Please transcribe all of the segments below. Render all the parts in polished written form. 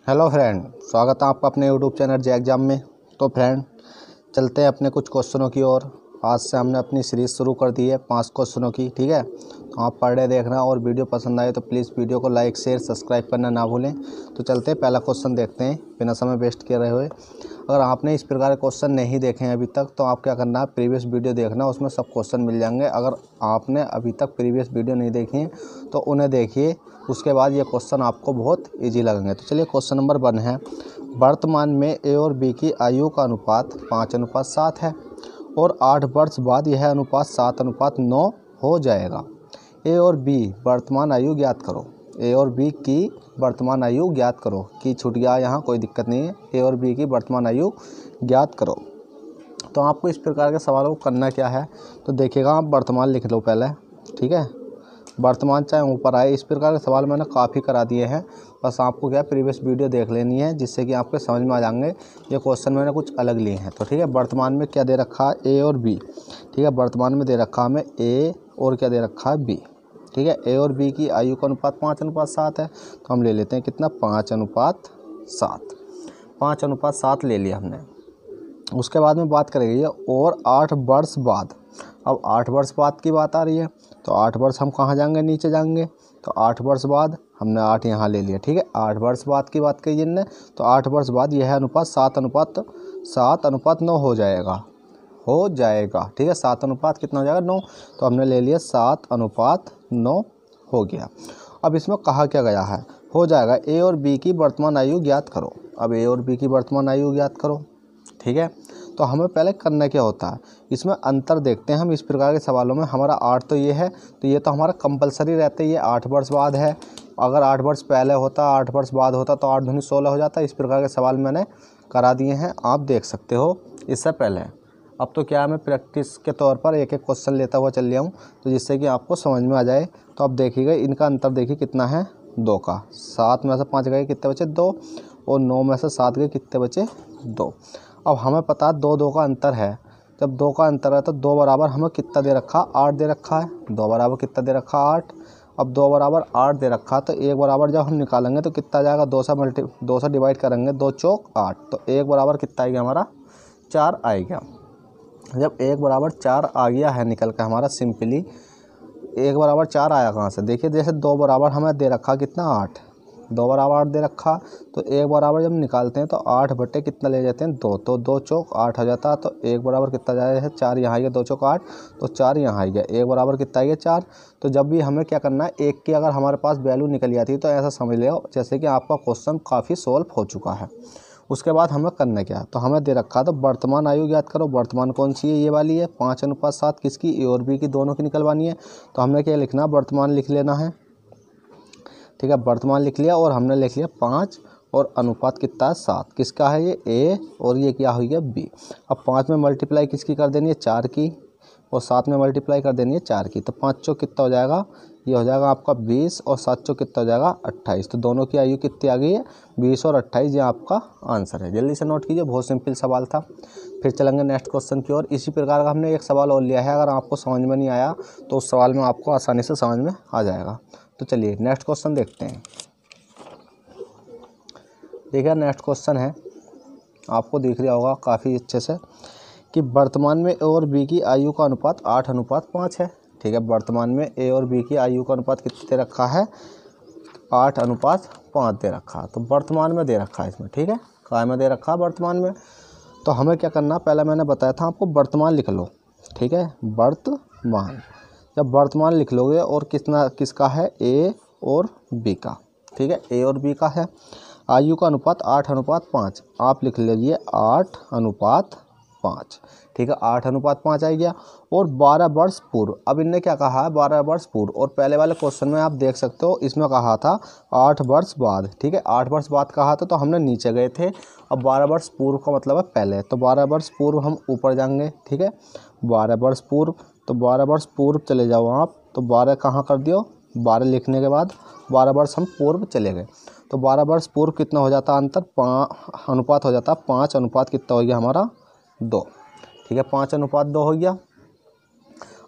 Hello friend, स्वागत है आपका अपने यूट्यूब चैनल जे एग्जाम में। तो फ्रेंड, चलते हैं अपने कुछ क्वेश्चनों की ओर। आज से हमने अपनी सीरीज़ शुरू कर दी है 5 क्वेश्चनों की। ठीक है, तो आप पढ़ रहे देखना, और वीडियो पसंद आए तो प्लीज़ वीडियो को लाइक शेयर सब्सक्राइब करना ना भूलें। तो चलते हैं, पहला क्वेश्चन देखते हैं बिना समय वेस्ट किए रहे हुए। अगर आपने इस प्रकार के क्वेश्चन नहीं देखे हैं अभी तक, तो आप क्या करना है, प्रीवियस वीडियो देखना, उसमें सब क्वेश्चन मिल जाएंगे। अगर आपने अभी तक प्रीवियस वीडियो नहीं देखी है तो उन्हें देखिए, उसके बाद ये क्वेश्चन आपको बहुत इजी लगेंगे। तो चलिए, क्वेश्चन नंबर 1 है, वर्तमान में ए और बी की आयु का अनुपात 5:7 है और 8 वर्ष बाद यह अनुपात 7:9 हो जाएगा। ए और बी वर्तमान आयु ज्ञात करो। ए और बी की वर्तमान आयु ज्ञात करो। की छूट गया, यहाँ कोई दिक्कत नहीं है। ए और बी की वर्तमान आयु ज्ञात करो। तो आपको इस प्रकार के सवालों को करना क्या है, तो देखिएगा, आप वर्तमान लिख लो पहले। ठीक है, वर्तमान चाहे ऊपर आए, इस प्रकार के सवाल मैंने काफ़ी करा दिए हैं। बस आपको क्या प्रीवियस वीडियो देख लेनी है, जिससे कि आपके समझ में आ जाएंगे। ये क्वेश्चन मैंने कुछ अलग लिए हैं। तो ठीक है, वर्तमान में क्या दे रखा है, ए और बी। ठीक है, वर्तमान में दे रखा हमें ए और क्या दे रखा है, बी। ठीक है, ए और बी की आयु का अनुपात 5:7 है, तो हम ले लेते हैं कितना, 5:7। 5:7 ले लिया हमने। उसके बाद में बात करेंगे और 8 वर्ष बाद। अब 8 वर्ष बाद की बात आ रही है, तो 8 वर्ष हम कहाँ जाएंगे, नीचे जाएंगे। तो 8 वर्ष बाद हमने 8 यहाँ ले लिया। ठीक है, 8 वर्ष बाद की बात कही जिनने, तो 8 वर्ष बाद यह अनुपात 7:9 हो जाएगा। ठीक है, 7 अनुपात कितना हो जाएगा, 9। तो हमने ले लिया 7:9 हो गया। अब इसमें कहा क्या गया है, हो जाएगा ए और बी की वर्तमान आयु ज्ञात करो। अब ए और बी की वर्तमान आयु ज्ञात करो। ठीक है, तो हमें पहले करना क्या होता है, इसमें अंतर देखते हैं हम। इस प्रकार के सवालों में हमारा 8 तो ये है, तो ये तो हमारा कंपलसरी रहता है, ये 8 वर्ष बाद है। अगर 8 वर्ष पहले होता, 8 वर्ष बाद होता, तो 8 दूनी 16 हो जाता। इस प्रकार के सवाल मैंने करा दिए हैं, आप देख सकते हो इससे पहले। अब तो क्या है, मैं प्रैक्टिस के तौर पर एक एक क्वेश्चन लेता हुआ चल लिया हूँ, तो जिससे कि आपको समझ में आ जाए। तो अब देखिएगा, इनका अंतर देखिए कितना है, 2 का। 7 में से 5 गए, कितने बचे, 2। और 9 में से 7 गए, कितने बचे, 2। अब हमें पता है 2 का अंतर है। जब 2 का अंतर है तो 2 बराबर हमें कितना दे रखा, 8 दे रखा है। 2 बराबर कितना दे रखा, 8। अब 2 बराबर 8 दे रखा, तो 1 बराबर जब हम निकालेंगे तो कितना आ जाएगा, 2 से डिवाइड करेंगे, 2 चौक 8, तो 1 बराबर कितना आएगा हमारा, 4 आएगा। जब 1 बराबर 4 आ गया है निकल कर हमारा, सिंपली 1 बराबर 4 आया कहाँ से, देखिए, जैसे 2 बराबर हमें दे रखा कितना, 8। 2 बराबर 8 दे रखा, तो 1 बराबर जब निकालते हैं तो 8 बटे कितना ले जाते हैं, 2। तो 2 चौक 8 हो जाता है। तो 1 बराबर कितना जाएगा है, 4 यहाँ आ गया, 2 चौक 8, तो 4 यहाँ आ गया। 1 बराबर कितना आ गया, 4। तो जब भी हमें क्या करना है, 1 की अगर हमारे पास वैल्यू निकल जाती है तो ऐसा समझ लो जैसे कि आपका क्वेश्चन काफ़ी सॉल्व हो चुका है। उसके बाद हमें करना क्या है, तो हमें दे रखा तो वर्तमान आयु ज्ञात करो। वर्तमान कौन सी है, ये वाली है, 5:7 किसकी, ए और बी की, दोनों की निकलवानी है। तो हमने क्या लिखना, वर्तमान लिख लेना है। ठीक है, वर्तमान लिख लिया, और हमने लिख लिया 5, और अनुपात कितना है, 7। किसका है ये, ए, और ये क्या हुई है, बी। अब 5 में मल्टीप्लाई किसकी कर देनी है, 4 की, और 7 में मल्टीप्लाई कर देनी है 4 की। तो 5 चौक कितना हो जाएगा, ये हो जाएगा आपका 20, और 7 चौक कितना हो जाएगा, 28। तो दोनों की आयु कितनी आ गई है, 20 और 28। ये आपका आंसर है। जल्दी से नोट कीजिए, बहुत सिंपल सवाल था। फिर चलेंगे नेक्स्ट क्वेश्चन की ओर। इसी प्रकार का हमने एक सवाल और लिया है, अगर आपको समझ में नहीं आया तो उस सवाल में आपको आसानी से समझ में आ जाएगा। तो चलिए नेक्स्ट क्वेश्चन देखते हैं। देखिए, नेक्स्ट क्वेश्चन है, आपको दिख रहा होगा काफ़ी अच्छे से, कि वर्तमान में ए और बी की आयु का अनुपात 8:5 है। ठीक है, वर्तमान में ए और बी की आयु का अनुपात कितना दे रखा है, 8:5 दे रखा है। तो वर्तमान में दे रखा है इसमें। ठीक है, काय में दे रखा है, वर्तमान में। तो हमें क्या करना, पहले मैंने बताया था आपको, वर्तमान लिख लो। ठीक है, वर्तमान, जब वर्तमान लिख लोगे, और किसका है, ए और बी का। ठीक है, ए और बी का है, आयु का अनुपात 8:5। आप लिख लीजिए 8:5। ठीक है, 8:5 आ गया, और 12 वर्ष पूर्व। अब इनने क्या कहा है, 12 वर्ष पूर्व, और पहले वाले क्वेश्चन में आप देख सकते हो, इसमें कहा था 8 वर्ष बाद। ठीक है, 8 वर्ष बाद कहा था, तो हमने नीचे गए थे। अब 12 वर्ष पूर्व का मतलब है पहले, तो 12 वर्ष पूर्व हम ऊपर जाएंगे। ठीक है, 12 वर्ष पूर्व, तो 12 वर्ष पूर्व चले जाओ आप, तो 12 कहाँ कर दियो, 12 लिखने के बाद 12 वर्ष हम पूर्व चले गए। तो 12 वर्ष पूर्व कितना हो जाता, अंतर अनुपात हो जाता 5 अनुपात कितना हो गया हमारा, 2। ठीक है, 5:2 हो गया।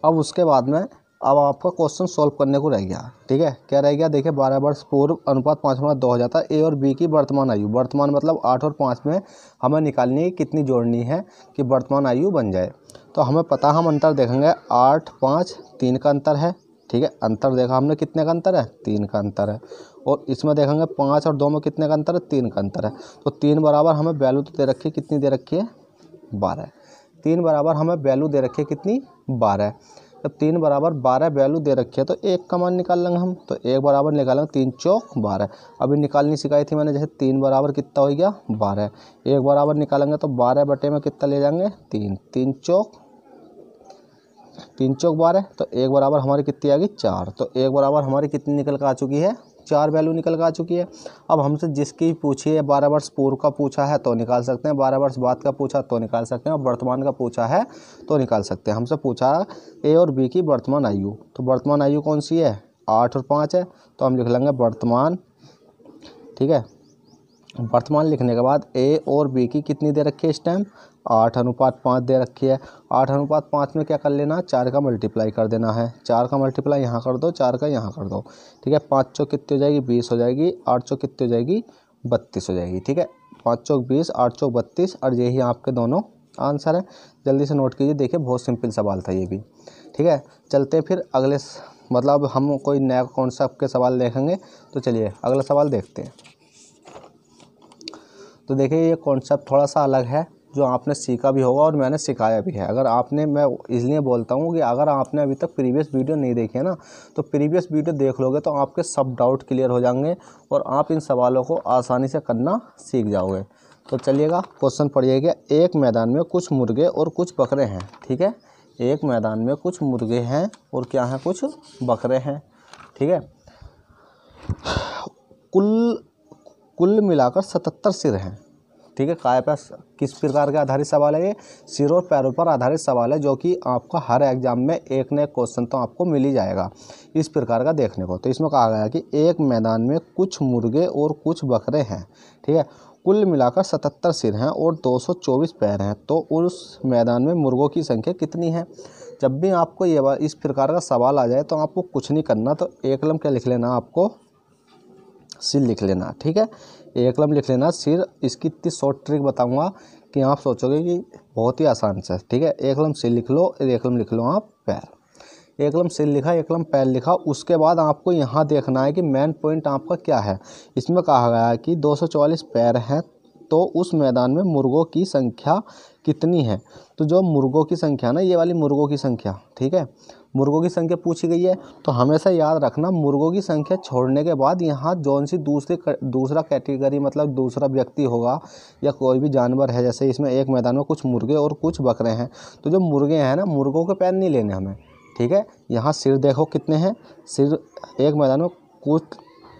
अब उसके बाद में अब आपका क्वेश्चन सॉल्व करने को रह गया। ठीक है, क्या रह गया, देखिए 12 वर्ष पूर्व अनुपात 5:2 हो जाता है। ए और बी की वर्तमान आयु, वर्तमान मतलब 8 और 5 में हमें निकालनी है कितनी जोड़नी है कि वर्तमान आयु बन जाए। तो हमें पता, हम अंतर देखेंगे 8, 5, 3 का अंतर है। ठीक है, अंतर देखा हमने कितने का अंतर है, 3 का अंतर है। और इसमें देखेंगे 5 और 2 में कितने का अंतर है, 3 का अंतर है। तो 3 बराबर हमें वैल्यू तो दे रखी है, कितनी दे रखी है, 12। 3 बराबर हमें वैल्यू दे रखी है कितनी, 12। जब 3 बराबर 12 वैल्यू दे रखी है तो एक का मान निकाल लेंगे हम। तो एक बराबर निकालेंगे 3 चौक 12। अभी निकालनी सिखाई थी मैंने, जैसे 3 बराबर कितना हो गया, 12। एक बराबर निकालेंगे तो 12 बटे में कितना ले जाएंगे, 3। 3 चौक 12। तो एक बराबर हमारी कितनी आ गई, 4। तो एक बराबर हमारी कितनी निकल कर आ चुकी है, 4 वैल्यू निकल कर आ चुकी है। अब हमसे जिसकी पूछी है 12 वर्ष पूर्व का पूछा है तो निकाल सकते हैं, 12 वर्ष बाद का पूछा तो निकाल सकते हैं, और वर्तमान का पूछा है तो निकाल सकते हैं। हमसे पूछा ए और बी की वर्तमान आयु, तो वर्तमान आयु कौन सी है, 8 और 5 है। तो हम लिख लेंगे वर्तमान। ठीक है, वर्तमान लिखने के बाद ए और बी की कितनी दे रखी है इस टाइम, 8:5 दे रखी है। 8:5 में क्या कर लेना, 4 का मल्टीप्लाई कर देना है। 4 का मल्टीप्लाई यहाँ कर दो, 4 का यहाँ कर दो। ठीक है, 5 चौक कितनी हो जाएगी, 20 हो जाएगी। 8 चौक कितनी हो जाएगी, 32 हो जाएगी। ठीक है, 5 चौक 20, 8 चौक 32, और यही आपके दोनों आंसर है। जल्दी से नोट कीजिए, देखिए बहुत सिंपल सवाल था ये भी। ठीक है, चलते हैं फिर अगले, मतलब हम कोई नया कॉन्सेप्ट के सवाल देखेंगे। तो चलिए अगला सवाल देखते हैं। तो देखिए ये कॉन्सेप्ट थोड़ा सा अलग है, जो आपने सीखा भी होगा और मैंने सिखाया भी है। अगर आपने, मैं इसलिए बोलता हूँ कि अगर आपने अभी तक प्रीवियस वीडियो नहीं देखी है ना, तो प्रीवियस वीडियो देख लोगे तो आपके सब डाउट क्लियर हो जाएंगे और आप इन सवालों को आसानी से करना सीख जाओगे। तो चलिएगा क्वेश्चन पढ़िएगा। एक मैदान में कुछ मुर्गे और कुछ बकरे हैं। ठीक है, एक मैदान में कुछ मुर्गे हैं और क्या हैं, कुछ बकरे हैं। ठीक है, कुल मिलाकर 77 सिर हैं। ठीक है, काय पर किस प्रकार के आधारित सवाल है ये, सिर और पैरों पर आधारित सवाल है, जो कि आपका हर एग्जाम में एक न एक क्वेश्चन तो आपको मिल ही जाएगा इस प्रकार का देखने को। तो इसमें कहा गया कि एक मैदान में कुछ मुर्गे और कुछ बकरे हैं। ठीक है, कुल मिलाकर 77 सिर हैं और 224 पैर हैं। तो उस मैदान में मुर्गों की संख्या कितनी है। जब भी आपको ये इस प्रकार का सवाल आ जाए तो आपको कुछ नहीं करना, तो एक कलम क्या लिख लेना, आपको सिर लिख लेना। ठीक है, एक कलम लिख लेना सिर। इसकी इतनी शॉर्ट ट्रिक बताऊंगा कि आप सोचोगे कि बहुत ही आसान से। ठीक है, एक कलम सिर लिख लो, एक कलम लिख लो आप पैर। एक कलम सिर लिखा, एक कलम पैर लिखा। उसके बाद आपको यहाँ देखना है कि मेन पॉइंट आपका क्या है। इसमें कहा गया है कि 244 पैर हैं, तो उस मैदान में मुर्गों की संख्या कितनी है। तो जो मुर्गों की संख्या ना, ये वाली मुर्गों की संख्या, ठीक है, मुर्गों की संख्या पूछी गई है। तो हमेशा याद रखना, मुर्गों की संख्या छोड़ने के बाद यहाँ जौन सी दूसरा कैटेगरी, मतलब दूसरा व्यक्ति होगा या कोई भी जानवर है, जैसे इसमें एक मैदान में कुछ मुर्गे और कुछ बकरे हैं, तो जो मुर्गे हैं ना, मुर्गों के पैर नहीं लेने हमें। ठीक है, यहाँ सिर देखो कितने हैं, सिर एक मैदान में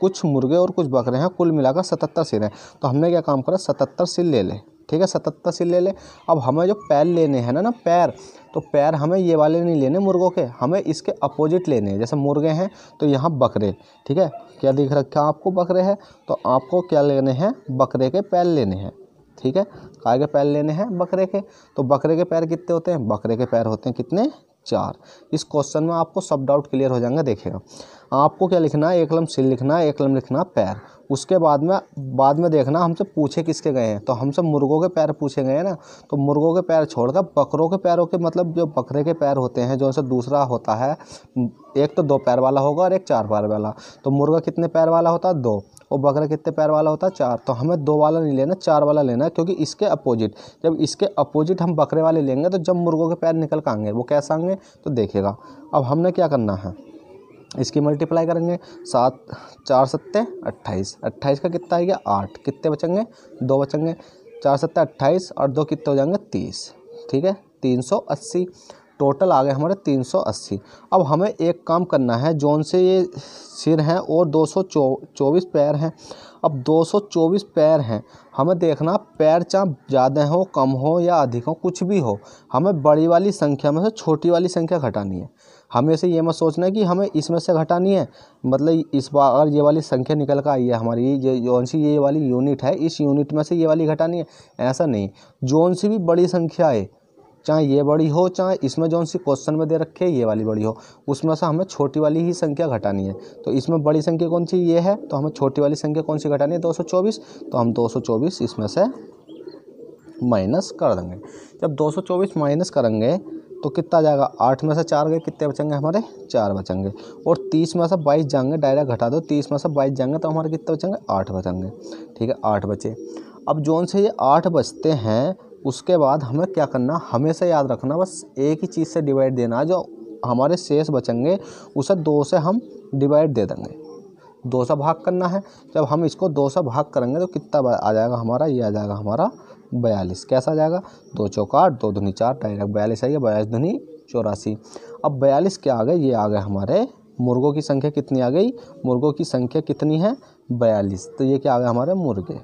कुछ मुर्गे और कुछ बकरे हैं, कुल मिलाकर 77 सिर हैं। तो हमने क्या काम करा, 77 सिर ले ले। ठीक है, 77 सिर ले ले। अब हमें जो पैर लेने हैं ना पैर, तो पैर हमें ये वाले नहीं लेने मुर्गों के, हमें इसके अपोजिट लेने हैं। जैसे मुर्गे हैं तो यहाँ बकरे। ठीक है, क्या दिख रखा है आपको, बकरे हैं, तो आपको क्या लेने हैं, बकरे के पैर लेने हैं। ठीक है, काय के पैर लेने हैं, बकरे के। तो बकरे के पैर कितने होते हैं, बकरे के पैर होते हैं कितने, 4। इस क्वेश्चन में आपको सब डाउट क्लियर हो जाएंगे। देखिएगा, आपको क्या लिखना है, एक कलम सिर लिखना है, एक कलम लिखना पैर। उसके बाद में देखना हमसे पूछे किसके गए हैं। तो हमसे मुर्गों के पैर पूछे गए हैं ना, तो मुर्गों के पैर छोड़कर बकरों के पैरों के, मतलब जो बकरे के पैर होते हैं, जो से दूसरा होता है, एक तो 2 पैर वाला होगा और एक 4 पैर वाला। तो मुर्गा कितने पैर वाला होता है, 2, और बकरा कितने पैर वाला होता है, 4। तो हमें 2 वाला नहीं लेना, 4 वाला लेना है, क्योंकि इसके अपोजिट, जब इसके अपोजिट हम बकरे वाले लेंगे तो जब मुर्गों के पैर निकल कर आएंगे, वो कैसे आएंगे, तो देखिएगा। अब हमने क्या करना है, इसकी मल्टीप्लाई करेंगे, 7 4 7 28, 28 का कितना आएगा, 8, कितने बचेंगे, 2 बचेंगे। 4 7 28 और 2 कितने हो जाएंगे, 30। ठीक है, 380 टोटल आ गए हमारे 380। अब हमें एक काम करना है, जोन से ये सिर हैं और 224 पैर हैं। अब 224 पैर हैं, हमें देखना पैर चाहे ज़्यादा हो, कम हो या अधिक हो, कुछ भी हो, हमें बड़ी वाली संख्या में से छोटी वाली संख्या घटानी है। हमें से ये मत सोचना है कि हमें इसमें से घटानी है, मतलब इस बार अगर ये वाली संख्या निकल कर आई है हमारी, ये जौन सी ये वाली यूनिट है, इस यूनिट में से ये वाली घटानी है, ऐसा नहीं। जौन सी भी बड़ी संख्या है, चाहे ये बड़ी हो, चाहे इसमें जो सी क्वेश्चन में दे रखे ये वाली बड़ी हो, उसमें से हमें छोटी वाली ही संख्या घटानी है। तो इसमें बड़ी संख्या कौन सी ये है, तो हमें छोटी वाली संख्या कौन सी घटानी है 224। तो हम 224 इसमें से माइनस कर देंगे। जब 224 माइनस करेंगे तो कितना जाएगा, 8 में से 4 गए, कितने बचेंगे हमारे 4 बचेंगे। और 30 में से 22 जाएंगे, डायरेक्ट घटा दो, 30 में से 22 जाएंगे तो हमारे कितने बचेंगे 8 बचेंगे। ठीक है, 8 बचे। अब जोन से ये 8 बचते हैं उसके बाद हमें क्या करना, हमेशा याद रखना बस एक ही चीज़ से डिवाइड देना, जो हमारे शेष बचेंगे उसे 2 से हम डिवाइड दे देंगे, 2 से भाग करना है। जब हम इसको 2 से भाग करेंगे तो कितना आ जाएगा हमारा, ये आ जाएगा हमारा 42। कैसा आ जाएगा, 2 चौका 8, 2 दूनी 4, डायरेक्ट 42 आएगा, 42 दूनी 84। अब 42 क्या आ गए, ये आ गए हमारे मुर्गों की संख्या कितनी आ गई, मुर्गों की संख्या कितनी है 42। तो ये क्या आ गए हमारे मुर्गे।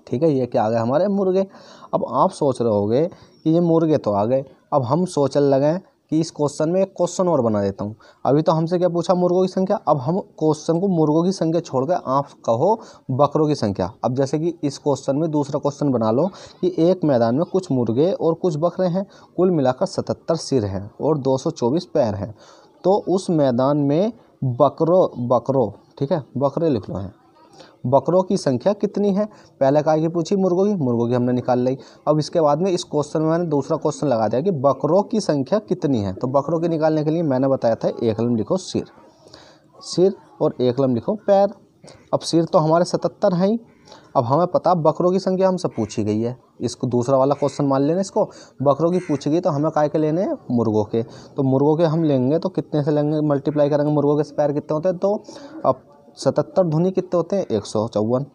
ठीक है, ये क्या आ गए हमारे मुर्गे। अब आप सोच रहे होगे कि ये मुर्गे तो आ गए, अब हम सोचने लगे कि इस क्वेश्चन में एक क्वेश्चन और बना देता हूँ। अभी तो हमसे क्या पूछा, मुर्गों की संख्या। अब हम क्वेश्चन को मुर्गों की संख्या छोड़ कर आप कहो बकरों की संख्या। अब जैसे कि इस क्वेश्चन में दूसरा क्वेश्चन बना लो कि एक मैदान में कुछ मुर्गे और कुछ बकरे हैं, कुल मिलाकर 77 सिर हैं और 224 पैर हैं। तो उस मैदान में बकरों ठीक है, बकरे लिख लो हैं, बकरों की संख्या कितनी है। पहले काय की पूछी, मुर्गों की हमने निकाल ली। अब इसके बाद में इस क्वेश्चन में मैंने दूसरा क्वेश्चन लगा दिया कि बकरों की संख्या कितनी है। तो बकरों की निकालने के लिए मैंने बताया था एक लम लिखो सिर और एक लम लिखो पैर। अब सिर तो हमारे 77 हैं ही। अब हमें पता बकरों की संख्या हमसे पूछी गई है, इसको दूसरा वाला क्वेश्चन मान लेना, इसको बकरों की पूछी गई तो हमें काय के लेने हैं, मुर्गों के। तो मुर्गों के हम लेंगे तो कितने से लेंगे, मल्टीप्लाई करेंगे, मुर्गों के पैर कितने होते हैं। तो अब 77 दूनी कितने होते हैं 154,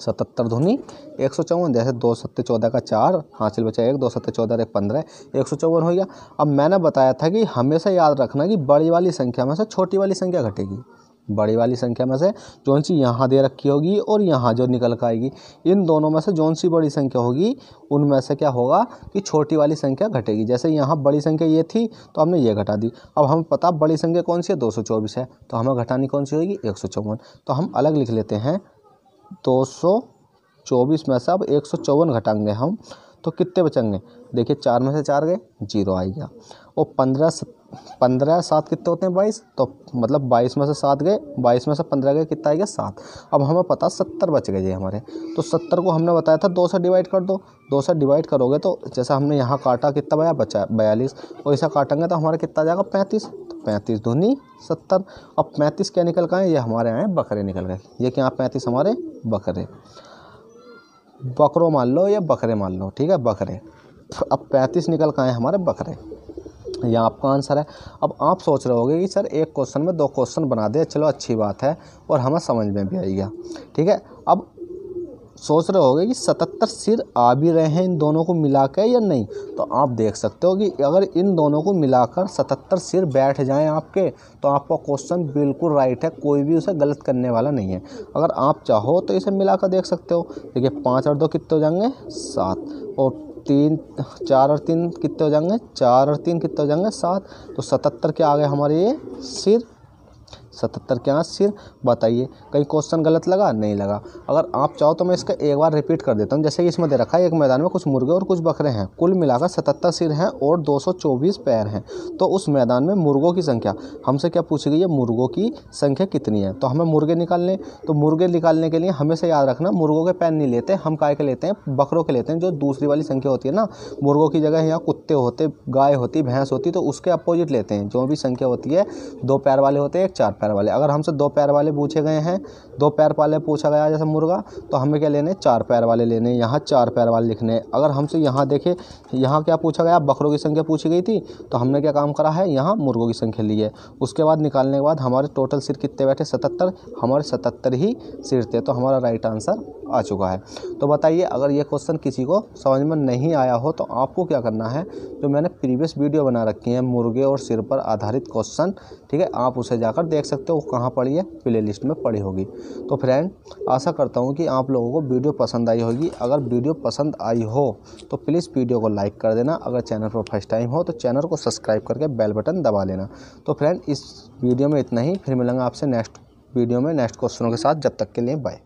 77 दूनी 154। जैसे 2 सत्ते 14 का 4 हासिल बचा 1, 2 सत्ते 14 1 15, 154 हो गया। अब मैंने बताया था कि हमेशा याद रखना कि बड़ी वाली संख्या में से छोटी वाली संख्या घटेगी। बड़ी वाली संख्या में से जौन सी यहाँ दे रखी होगी और यहाँ जो निकल कर आएगी, इन दोनों में से जौन सी बड़ी संख्या होगी उनमें से क्या होगा कि छोटी वाली संख्या घटेगी। जैसे यहाँ बड़ी संख्या ये थी तो हमने ये घटा दी। अब हमें पता बड़ी संख्या कौन सी है 224 है, तो हमें घटानी कौन सी होगी 154। तो हम अलग लिख लेते हैं 224 में से अब 154 घटाएंगे हम तो कितने बचेंगे। देखिए 4 में से 4 गए, 0 आ गया। और 15 7 कितने होते हैं 22, तो मतलब 22 में से 7 गए, 22 में से 15 गए, कितना आ गया 7। अब हमें पता 70 बच गए जी हमारे। तो 70 को हमने बताया था 2 से डिवाइड कर दो, 2 से डिवाइड करोगे तो जैसा हमने यहाँ काटा कितना बचा 42, और ऐसा काटेंगे तो हमारा कितना आ जाएगा 35। तो 35 दूनी 70। अब 35 क्या निकल गए, ये हमारे यहाँ बकरे निकल गए। ये क्या 35 हमारे बकरे, बकरों मान लो या बकरे मान लो, ठीक है बकरे। अब 35 निकल के आए हमारे बकरे, यहाँ आपका आंसर है। अब आप सोच रहे होगे कि सर एक क्वेश्चन में 2 क्वेश्चन बना दे, चलो अच्छी बात है और हमें समझ में भी आएगा, ठीक है। अब सोच रहे होगे कि 77 सिर आ भी रहे हैं इन दोनों को मिलाकर या नहीं, तो आप देख सकते हो कि अगर इन दोनों को मिलाकर 77 सिर बैठ जाएं आपके तो आपका क्वेश्चन बिल्कुल राइट है, कोई भी उसे गलत करने वाला नहीं है। अगर आप चाहो तो इसे मिलाकर देख सकते हो। देखिए 5 और 2 कितने हो जाएंगे 7, और 4 और 3 कितने हो जाएंगे 4 और 3 कितने हो जाएंगे 7। तो 77 क्या आ गए हमारे ये सिर, 77 क्या सिर। बताइए कहीं क्वेश्चन गलत लगा, नहीं लगा। अगर आप चाहो तो मैं इसका एक बार रिपीट कर देता हूँ। जैसे कि इसमें दे रखा है एक मैदान में कुछ मुर्गे और कुछ बकरे हैं, कुल मिलाकर 77 सिर हैं और 224 पैर हैं। तो उस मैदान में मुर्गों की संख्या हमसे क्या पूछी गई है, मुर्गों की संख्या कितनी है। तो हमें मुर्गे निकालने, तो मुर्गे निकालने के लिए हमेशा याद रखना मुर्गों के पैर नहीं लेते, हम काय के लेते हैं बकरों के लेते हैं। जो दूसरी वाली संख्या होती है ना, मुर्गों की जगह यहाँ कुत्ते होते, गाय होती, भैंस होती, तो उसके अपोजिट लेते हैं। जो भी संख्या होती है 2 पैर वाले होते हैं, 1 4 पैर वाले। अगर हमसे 2 पैर वाले पूछे गए हैं, 2 पैर वाले पूछा गया जैसे मुर्गा, तो हमें क्या लेने 4 पैर वाले लेने, यहाँ 4 पैर वाले लिखने। अगर हमसे यहाँ देखे, यहाँ क्या पूछा गया, बकरों की संख्या पूछी गई थी, तो हमने क्या काम करा है, यहाँ मुर्गों की संख्या ली है। उसके बाद निकालने के बाद हमारे टोटल सिर कितने बैठे 77, हमारे 77 ही सिर थे। तो हमारा राइट आंसर आ चुका है। तो बताइए अगर ये क्वेश्चन किसी को समझ में नहीं आया हो तो आपको क्या करना है, जो मैंने प्रीवियस वीडियो बना रखी है मुर्गे और सिर पर आधारित क्वेश्चन, ठीक है, आप उसे जाकर देख सकते हो। कहाँ पड़ी है, प्ले लिस्ट में पड़ी होगी। तो फ्रेंड आशा करता हूँ कि आप लोगों को वीडियो पसंद आई होगी। अगर वीडियो पसंद आई हो तो प्लीज़ वीडियो को लाइक कर देना। अगर चैनल पर फर्स्ट टाइम हो तो चैनल को सब्सक्राइब करके बेल बटन दबा लेना। तो फ्रेंड इस वीडियो में इतना ही, फिर मिलेंगे आपसे नेक्स्ट वीडियो में नेक्स्ट क्वेश्चनों के साथ। जब तक के लिए बाय।